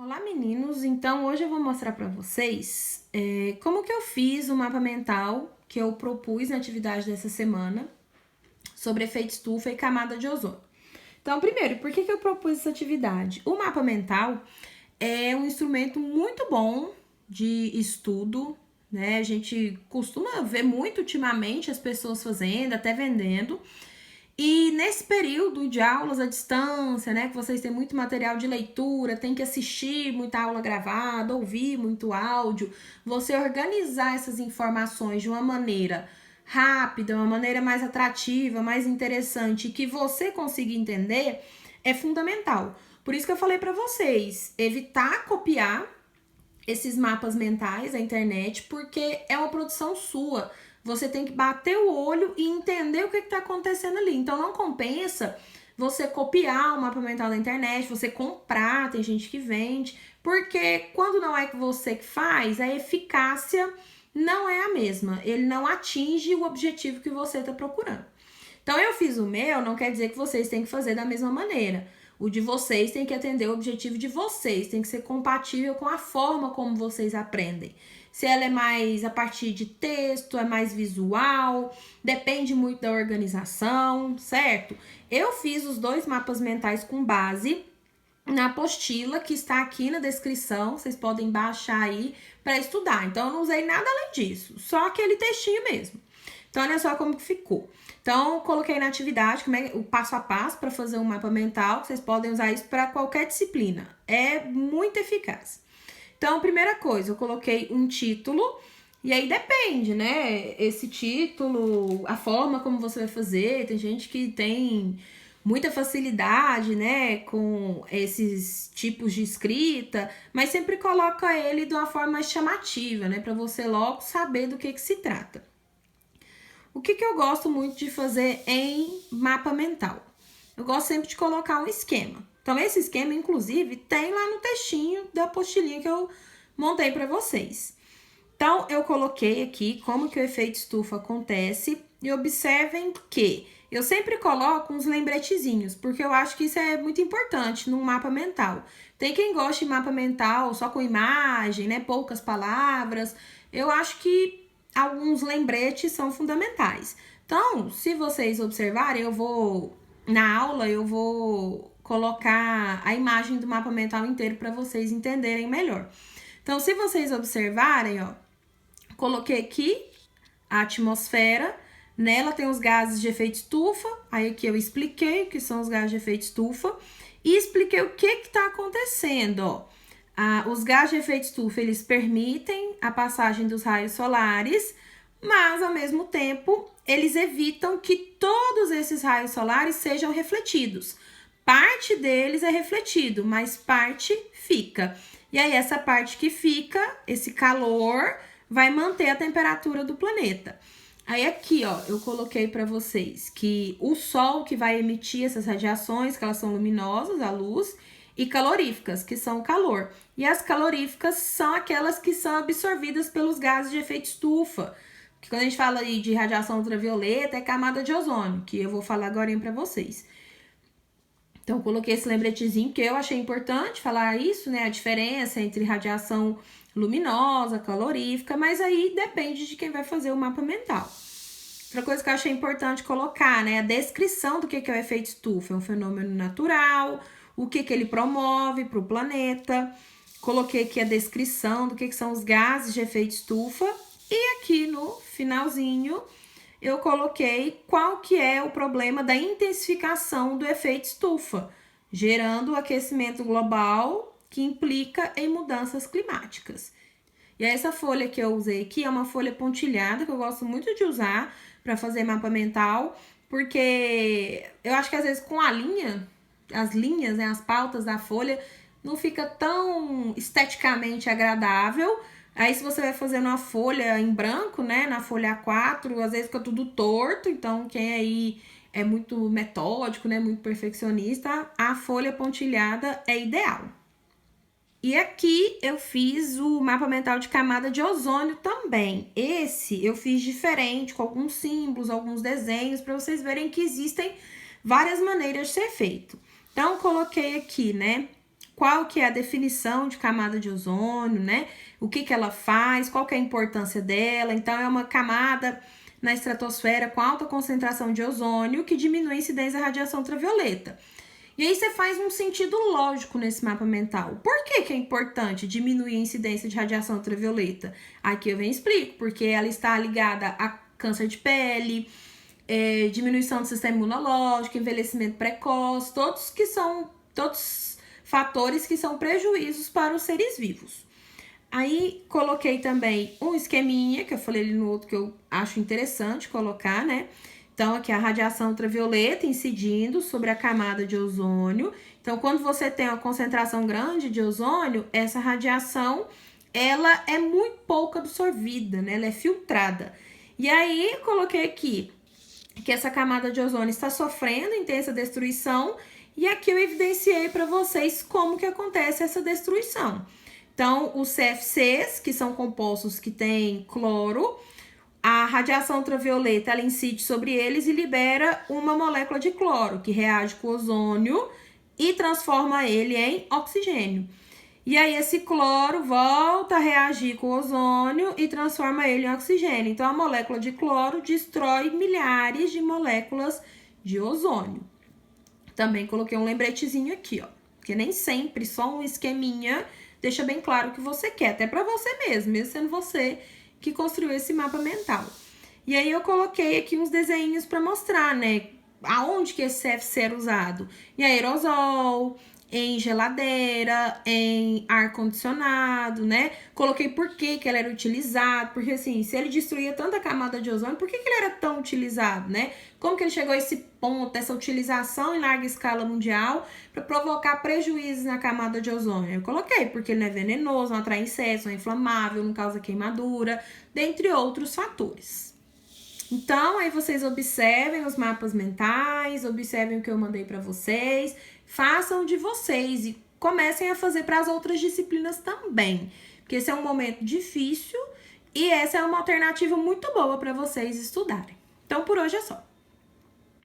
Olá meninos, então hoje eu vou mostrar para vocês como que eu fiz o mapa mental que eu propus na atividade dessa semana sobre efeito estufa e camada de ozônio. Então, primeiro, por que eu propus essa atividade? O mapa mental é um instrumento muito bom de estudo, né? A gente costuma ver muito ultimamente as pessoas fazendo, até vendendo. E nesse período de aulas à distância, né, que vocês têm muito material de leitura, tem que assistir muita aula gravada, ouvir muito áudio, você organizar essas informações de uma maneira rápida, uma maneira mais atrativa, mais interessante, que você consiga entender, é fundamental. Por isso que eu falei para vocês, evitar copiar esses mapas mentais da internet, porque é uma produção sua. Você tem que bater o olho e entender o que está acontecendo ali. Então não compensa você copiar o mapa mental da internet, você comprar, tem gente que vende, porque quando não é você que faz, a eficácia não é a mesma. Ele não atinge o objetivo que você está procurando. Então eu fiz o meu, não quer dizer que vocês têm que fazer da mesma maneira. O de vocês tem que atender o objetivo de vocês, tem que ser compatível com a forma como vocês aprendem. Se ela é mais a partir de texto, é mais visual, depende muito da organização, certo? Eu fiz os dois mapas mentais com base na apostila que está aqui na descrição, vocês podem baixar aí para estudar. Então eu não usei nada além disso, só aquele textinho mesmo. Então olha só como que ficou. Então, coloquei na atividade o passo a passo para fazer um mapa mental. Vocês podem usar isso para qualquer disciplina. É muito eficaz. Então, primeira coisa, eu coloquei um título. E aí depende, né? Esse título, a forma como você vai fazer. Tem gente que tem muita facilidade, né, com esses tipos de escrita, mas sempre coloca ele de uma forma mais chamativa, né, para você logo saber do que se trata. O que eu gosto muito de fazer em mapa mental? Eu gosto sempre de colocar um esquema. Então, esse esquema, inclusive, tem lá no textinho da apostilinha que eu montei para vocês. Então, eu coloquei aqui como que o efeito estufa acontece e observem que eu sempre coloco uns lembretezinhos, porque eu acho que isso é muito importante num mapa mental. Tem quem gosta de mapa mental só com imagem, né, poucas palavras. Eu acho que alguns lembretes são fundamentais. Então, se vocês observarem, na aula, eu vou colocar a imagem do mapa mental inteiro para vocês entenderem melhor. Então, se vocês observarem, ó, coloquei aqui a atmosfera, nela tem os gases de efeito estufa, aí aqui eu expliquei o que são os gases de efeito estufa e expliquei o que está acontecendo, ó. Os gases de efeito estufa, eles permitem a passagem dos raios solares, mas, ao mesmo tempo, eles evitam que todos esses raios solares sejam refletidos. Parte deles é refletido, mas parte fica. E aí, essa parte que fica, esse calor, vai manter a temperatura do planeta. Aí aqui, ó, eu coloquei para vocês que o Sol que vai emitir essas radiações, que elas são luminosas, a luz, e caloríficas, que são o calor. E as caloríficas são aquelas que são absorvidas pelos gases de efeito estufa. Que quando a gente fala aí de radiação ultravioleta, é camada de ozônio, que eu vou falar agora para vocês. Então, eu coloquei esse lembretezinho, que eu achei importante falar isso, né? A diferença entre radiação luminosa, calorífica, mas aí depende de quem vai fazer o mapa mental. Outra coisa que eu achei importante colocar, né? A descrição do que é o efeito estufa. É um fenômeno natural, o que ele promove para o planeta. Coloquei aqui a descrição do que são os gases de efeito estufa. E aqui no finalzinho, eu coloquei qual que é o problema da intensificação do efeito estufa, gerando o aquecimento global que implica em mudanças climáticas. E essa folha que eu usei aqui é uma folha pontilhada, que eu gosto muito de usar para fazer mapa mental, porque eu acho que às vezes com a linha, as linhas, né, as pautas da folha, não fica tão esteticamente agradável. Aí se você vai fazer uma folha em branco, né, na folha A4, às vezes fica tudo torto, então quem aí é muito metódico, né, muito perfeccionista, a folha pontilhada é ideal. E aqui eu fiz o mapa mental de camada de ozônio também. Esse eu fiz diferente, com alguns símbolos, alguns desenhos, para vocês verem que existem várias maneiras de ser feito. Então, coloquei aqui, né, qual que é a definição de camada de ozônio, né? O que que ela faz, qual que é a importância dela. Então, é uma camada na estratosfera com alta concentração de ozônio que diminui a incidência da radiação ultravioleta. E aí você faz um sentido lógico nesse mapa mental. Por que que é importante diminuir a incidência de radiação ultravioleta? Aqui eu venho e explico, porque ela está ligada a câncer de pele, diminuição do sistema imunológico, envelhecimento precoce, todos fatores que são prejuízos para os seres vivos. Aí coloquei também um esqueminha, que eu falei ali no outro que eu acho interessante colocar, né? Então, aqui a radiação ultravioleta incidindo sobre a camada de ozônio. Então, quando você tem uma concentração grande de ozônio, essa radiação, ela é muito pouco absorvida, né? Ela é filtrada. E aí, coloquei aqui que essa camada de ozônio está sofrendo intensa destruição. E aqui eu evidenciei para vocês como que acontece essa destruição. Então, os CFCs, que são compostos que têm cloro, a radiação ultravioleta ela incide sobre eles e libera uma molécula de cloro, que reage com o ozônio e transforma ele em oxigênio. E aí, esse cloro volta a reagir com o ozônio e transforma ele em oxigênio. Então, a molécula de cloro destrói milhares de moléculas de ozônio. Também coloquei um lembretezinho aqui, ó, porque nem sempre só um esqueminha deixa bem claro o que você quer, até para você mesmo sendo você que construiu esse mapa mental. E aí eu coloquei aqui uns desenhos para mostrar, né, aonde que esse CFC era usado. Em aerosol, em geladeira, em ar-condicionado, né? Coloquei por que que ele era utilizado, porque assim, se ele destruía tanta camada de ozônio, por que que ele era tão utilizado, né? Como que ele chegou a esse ponto, essa utilização em larga escala mundial para provocar prejuízos na camada de ozônio? Eu coloquei porque ele não é venenoso, não atrai insetos, não é inflamável, não causa queimadura, dentre outros fatores. Então, aí vocês observem os mapas mentais, observem o que eu mandei para vocês, façam de vocês e comecem a fazer para as outras disciplinas também, porque esse é um momento difícil e essa é uma alternativa muito boa para vocês estudarem. Então, por hoje é só.